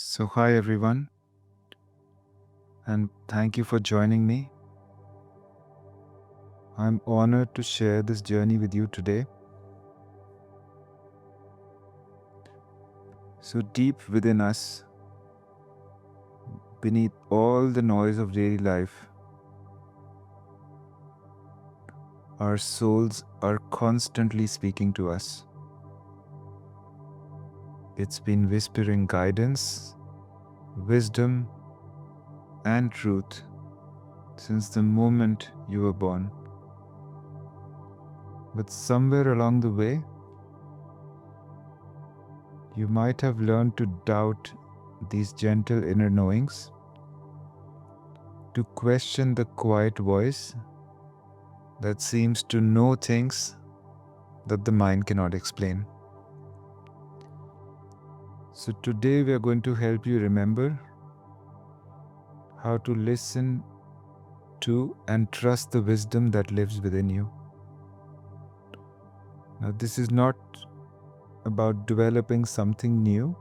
So, hi everyone, and thank you for joining me. I'm honored to share this journey with you today. So, deep within us, beneath all the noise of daily life, our souls are constantly speaking to us. It's been whispering guidance, wisdom, and truth since the moment you were born. But somewhere along the way, you might have learned to doubt these gentle inner knowings, to question the quiet voice that seems to know things that the mind cannot explain. So, today we are going to help you remember how to listen to and trust the wisdom that lives within you. Now, this is not about developing something new,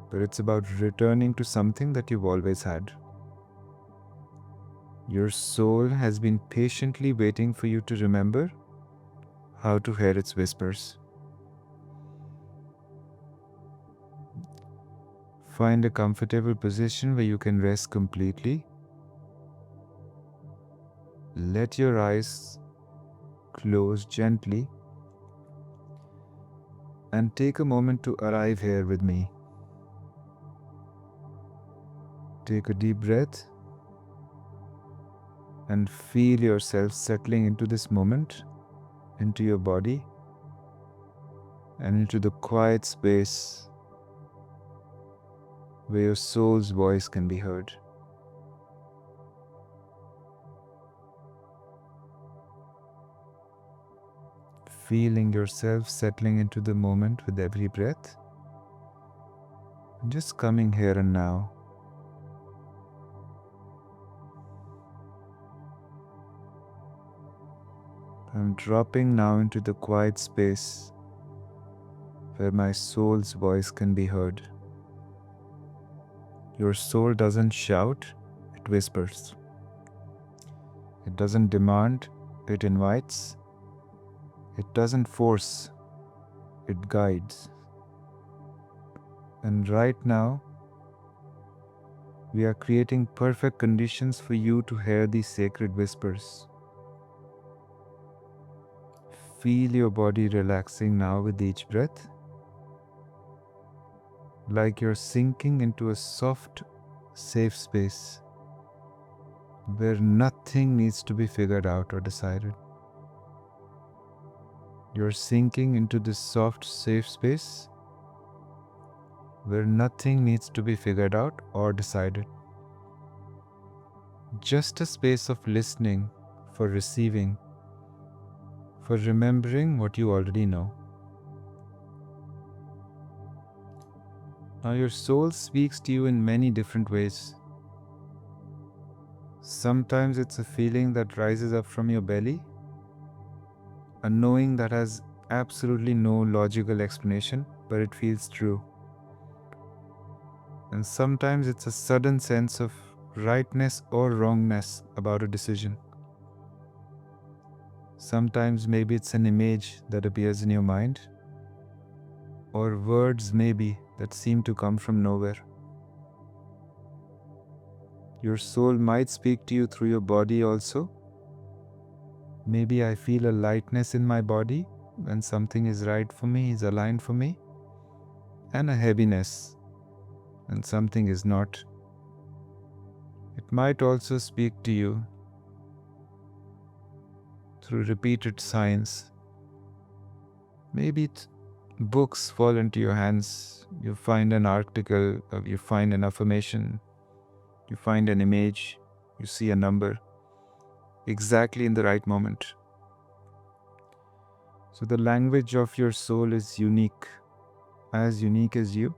but it's about returning to something that you've always had. Your soul has been patiently waiting for you to remember how to hear its whispers. Find a comfortable position where you can rest completely. Let your eyes close gently and take a moment to arrive here with me. Take a deep breath and feel yourself settling into this moment, into your body, and into the quiet space where your soul's voice can be heard. Feeling yourself settling into the moment with every breath, and just coming here and now. I'm dropping now into the quiet space where my soul's voice can be heard. Your soul doesn't shout, it whispers. It doesn't demand, it invites. It doesn't force, it guides. And right now, we are creating perfect conditions for you to hear these sacred whispers. Feel your body relaxing now with each breath, like you're sinking into a soft, safe space where nothing needs to be figured out or decided. You're sinking into this soft, safe space where nothing needs to be figured out or decided. Just a space of listening, for receiving, for remembering what you already know. Now, your soul speaks to you in many different ways. Sometimes it's a feeling that rises up from your belly, a knowing that has absolutely no logical explanation, but it feels true. And sometimes it's a sudden sense of rightness or wrongness about a decision. Sometimes maybe it's an image that appears in your mind, or words maybe that seem to come from nowhere. Your soul might speak to you through your body also. Maybe I feel a lightness in my body when something is right for me, is aligned for me, and a heaviness when something is not. It might also speak to you through repeated signs. Maybe books fall into your hands, you find an article, or you find an affirmation, you find an image, you see a number, exactly in the right moment. So the language of your soul is unique as you,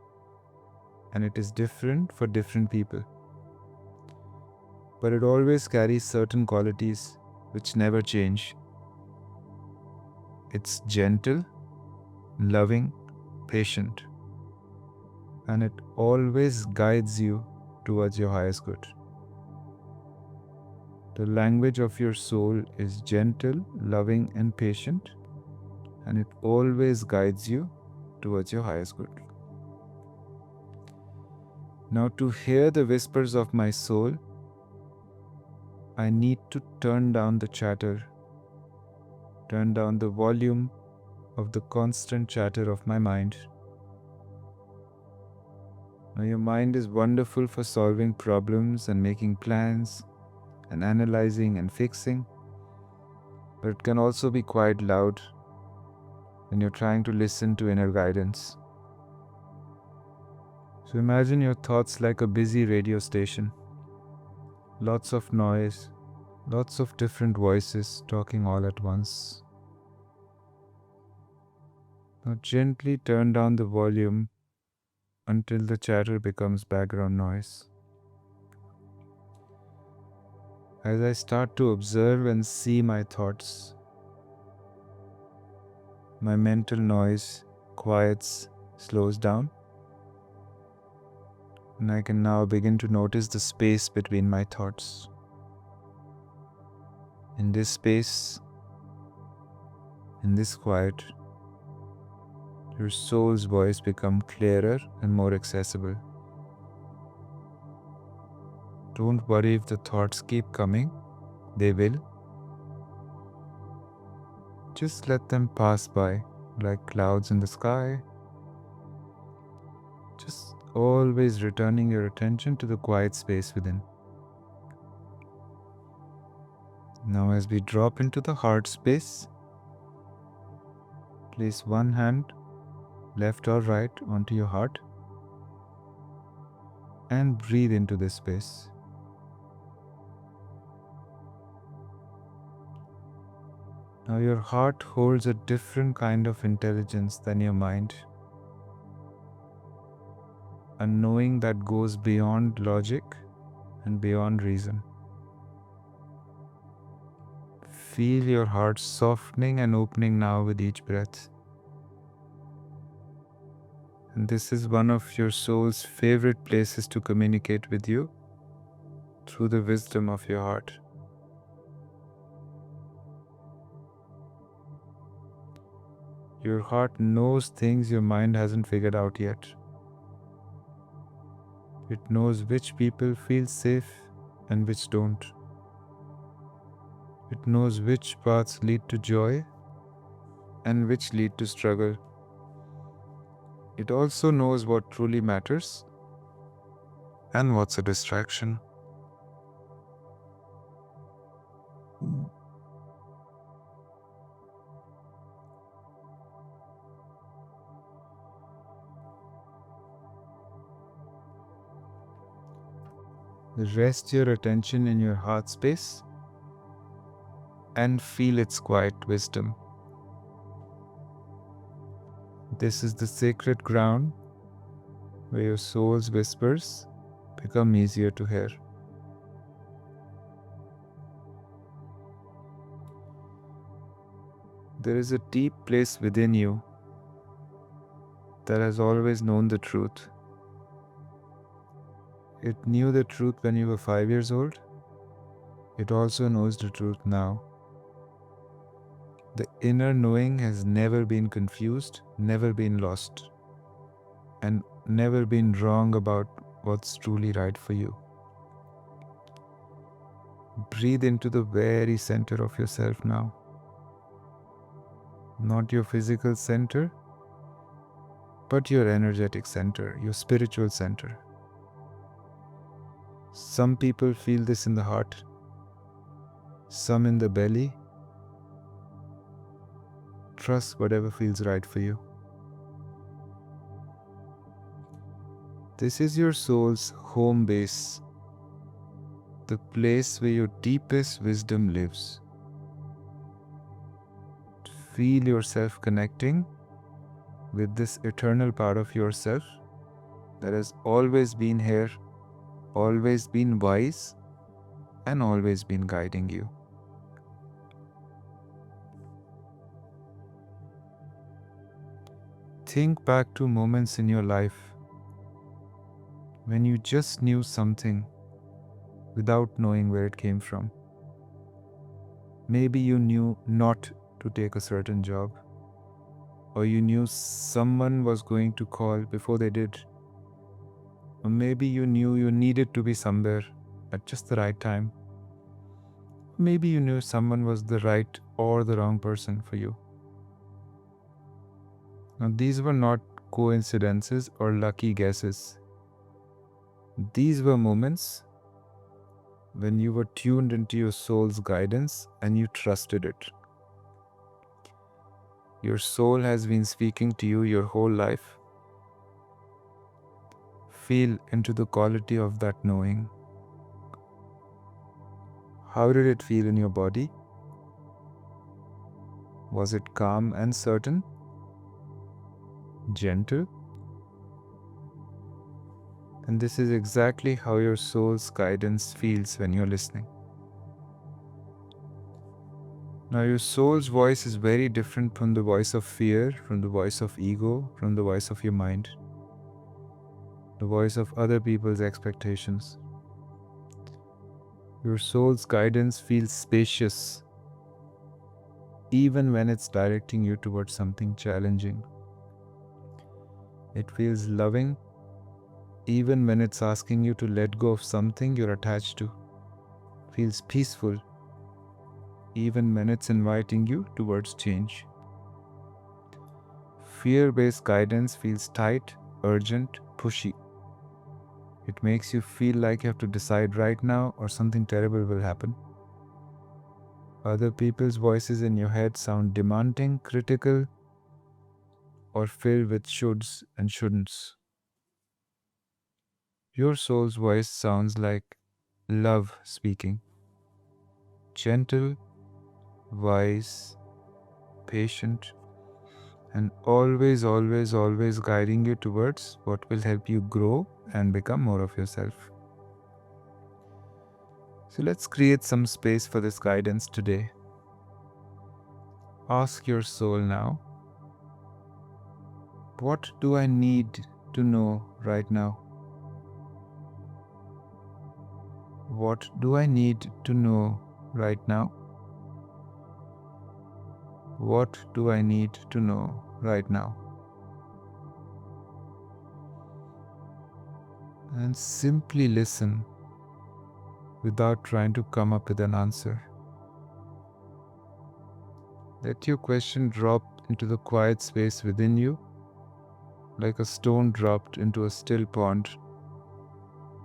and it is different for different people. But it always carries certain qualities which never change. It's gentle, loving, patient. and it always guides you towards your highest good. The language of your soul is gentle, loving, and patient, and it always guides you towards your highest good. Now, to hear the whispers of my soul, I need to turn down the chatter, turn down the volume of the constant chatter of my mind. Now, your mind is wonderful for solving problems and making plans and analyzing and fixing, but it can also be quite loud when you're trying to listen to inner guidance. So imagine your thoughts like a busy radio station. Lots of noise, lots of different voices talking all at once. Now gently turn down the volume until the chatter becomes background noise. As I start to observe and see my thoughts, my mental noise quiets, slows down, and I can now begin to notice the space between my thoughts. In this space, in this quiet, your soul's voice becomes clearer and more accessible. Don't worry if the thoughts keep coming, they will. Just let them pass by like clouds in the sky. Just always returning your attention to the quiet space within. Now as we drop into the heart space, place one hand, left or right, onto your heart and breathe into this space. Now your heart holds a different kind of intelligence than your mind. A knowing that goes beyond logic and beyond reason. Feel your heart softening and opening now with each breath. And this is one of your soul's favorite places to communicate with you through the wisdom of your heart. Your heart knows things your mind hasn't figured out yet. It knows which people feel safe and which don't. It knows which paths lead to joy and which lead to struggle. It also knows what truly matters and what's a distraction. Rest your attention in your heart space and feel its quiet wisdom. This is the sacred ground where your soul's whispers become easier to hear. There is a deep place within you that has always known the truth. It knew the truth when you were 5 years old. It also knows the truth now. The inner knowing has never been confused, never been lost, and never been wrong about what's truly right for you. Breathe into the very center of yourself now. Not your physical center, but your energetic center, your spiritual center. Some people feel this in the heart, some in the belly. Trust whatever feels right for you. This is your soul's home base, the place where your deepest wisdom lives. Feel yourself connecting with this eternal part of yourself that has always been here, always been wise, and always been guiding you. Think back to moments in your life when you just knew something without knowing where it came from. Maybe you knew not to take a certain job, or you knew someone was going to call before they did, or maybe you knew you needed to be somewhere at just the right time. Maybe you knew someone was the right or the wrong person for you. Now, these were not coincidences or lucky guesses. These were moments when you were tuned into your soul's guidance and you trusted it. Your soul has been speaking to you your whole life. Feel into the quality of that knowing. How did it feel in your body? Was it calm and certain? Gentle? And this is exactly how your soul's guidance feels when you're listening. Now, your soul's voice is very different from the voice of fear, from the voice of ego, from the voice of your mind, the voice of other people's expectations. Your soul's guidance feels spacious, even when it's directing you towards something challenging. It feels loving, even when it's asking you to let go of something you're attached to. It feels peaceful, even when it's inviting you towards change. Fear-based guidance feels tight, urgent, pushy. It makes you feel like you have to decide right now or something terrible will happen. Other people's voices in your head sound demanding, critical, or filled with shoulds and shouldn'ts. Your soul's voice sounds like love speaking. Gentle, wise, patient, and always, always, always guiding you towards what will help you grow and become more of yourself. So let's create some space for this guidance today. Ask your soul now, what do I need to know right now? What do I need to know right now? What do I need to know right now? And simply listen without trying to come up with an answer. Let your question drop into the quiet space within you, like a stone dropped into a still pond.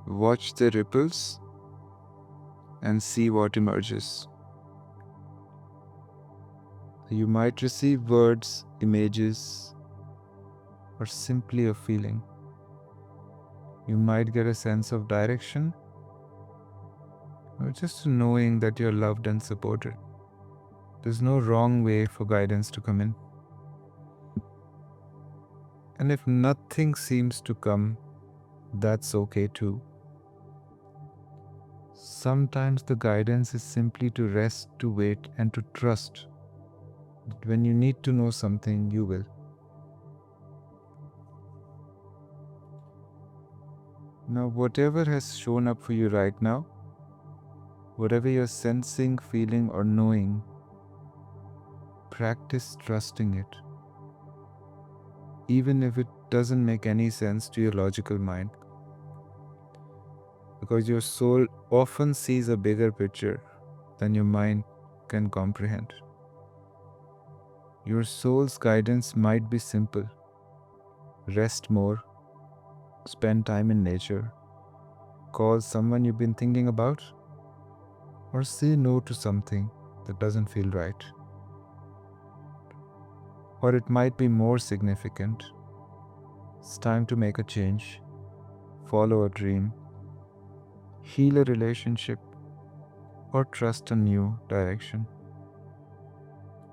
Watch the ripples and see what emerges. You might receive words, images, or simply a feeling. You might get a sense of direction, or just knowing that you're loved and supported. There's no wrong way for guidance to come in. And if nothing seems to come, that's okay too. Sometimes the guidance is simply to rest, to wait, and to trust that when you need to know something, you will. Now, whatever has shown up for you right now, whatever you're sensing, feeling, or knowing, practice trusting it. Even if it doesn't make any sense to your logical mind. Because your soul often sees a bigger picture than your mind can comprehend. Your soul's guidance might be simple. Rest more, spend time in nature, call someone you've been thinking about, or say no to something that doesn't feel right. Or it might be more significant. It's time to make a change, follow a dream, heal a relationship, or trust a new direction.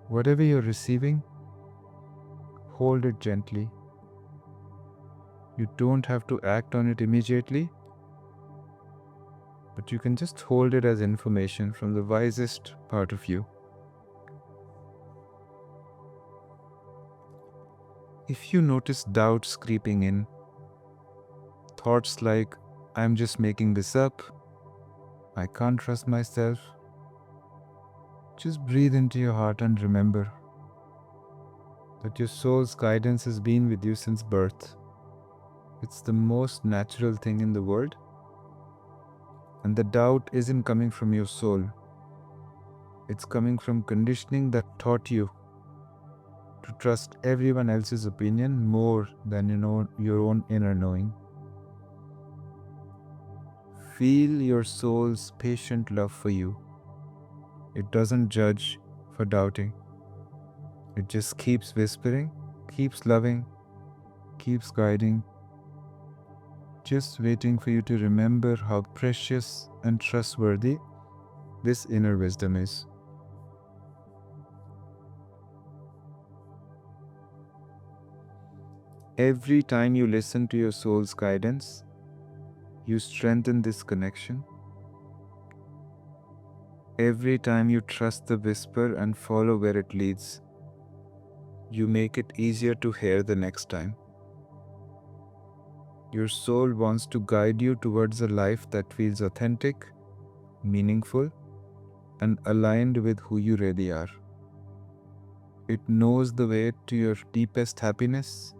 Whatever you're receiving, hold it gently. You don't have to act on it immediately, but you can just hold it as information from the wisest part of you. If you notice doubts creeping in, thoughts like, I'm just making this up, I can't trust myself, just breathe into your heart and remember that your soul's guidance has been with you since birth. It's the most natural thing in the world, and the doubt isn't coming from your soul. It's coming from conditioning that taught you to trust everyone else's opinion more than your own inner knowing. Feel your soul's patient love for you. It doesn't judge for doubting. It just keeps whispering, keeps loving, keeps guiding, just waiting for you to remember how precious and trustworthy this inner wisdom is. Every time you listen to your soul's guidance, you strengthen this connection. Every time you trust the whisper and follow where it leads, you make it easier to hear the next time. Your soul wants to guide you towards a life that feels authentic, meaningful, and aligned with who you really are. It knows the way to your deepest happiness,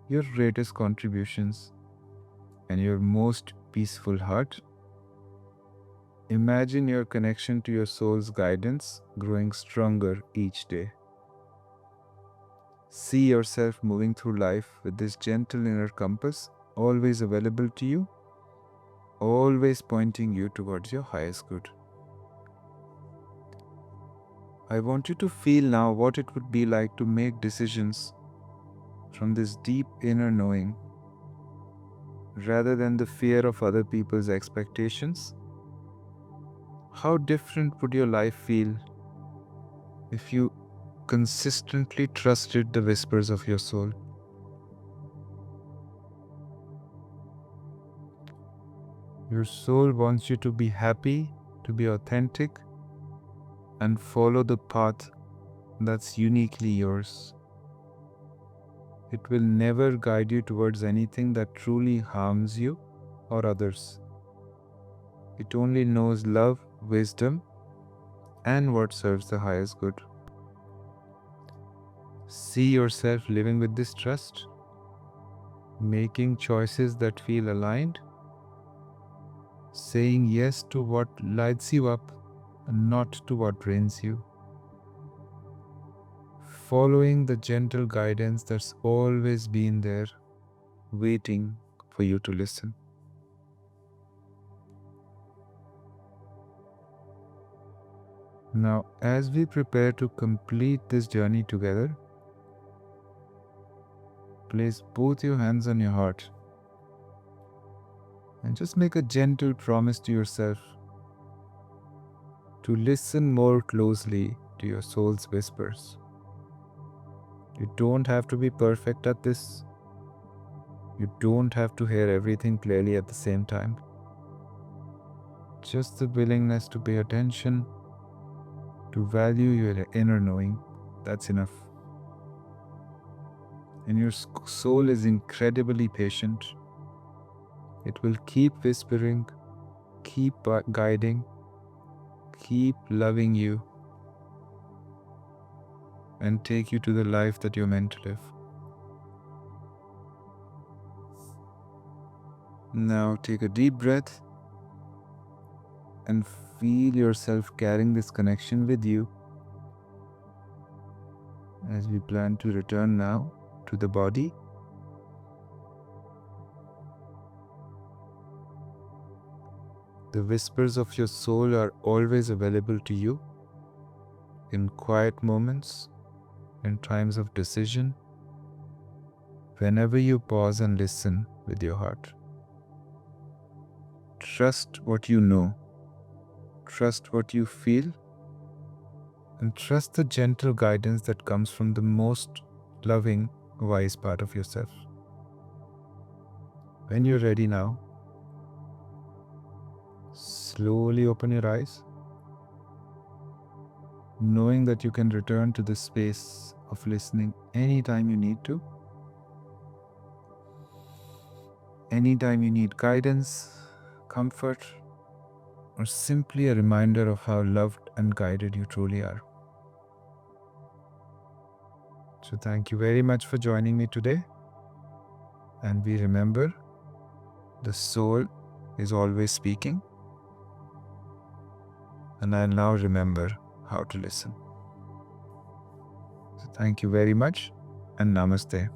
your greatest contributions, and your most peaceful heart. Imagine your connection to your soul's guidance growing stronger each day. See yourself moving through life with this gentle inner compass always available to you, always pointing you towards your highest good. I want you to feel now what it would be like to make decisions from this deep inner knowing rather than the fear of other people's expectations. How different would your life feel if you consistently trusted the whispers of your soul? Your soul wants you to be happy, to be authentic, and follow the path that's uniquely yours. It will never guide you towards anything that truly harms you or others. It only knows love, wisdom, and what serves the highest good. See yourself living with this trust, making choices that feel aligned, saying yes to what lights you up and not to what drains you, following the gentle guidance that's always been there, waiting for you to listen. Now, as we prepare to complete this journey together, place both your hands on your heart and just make a gentle promise to yourself to listen more closely to your soul's whispers. You don't have to be perfect at this. You don't have to hear everything clearly at the same time. Just the willingness to pay attention, to value your inner knowing, that's enough. And your soul is incredibly patient. It will keep whispering, keep guiding, keep loving you, and take you to the life that you're meant to live. Now take a deep breath and feel yourself carrying this connection with you as we plan to return now to the body. The whispers of your soul are always available to you in quiet moments, in times of decision, whenever you pause and listen with your heart. Trust what you know, trust what you feel, and trust the gentle guidance that comes from the most loving, wise part of yourself. When you're ready now, slowly open your eyes, knowing that you can return to this space of listening anytime you need to, anytime you need guidance, comfort, or simply a reminder of how loved and guided you truly are. So thank you very much for joining me today. And we remember, the soul is always speaking. And I now remember how to listen. So thank you very much and namaste.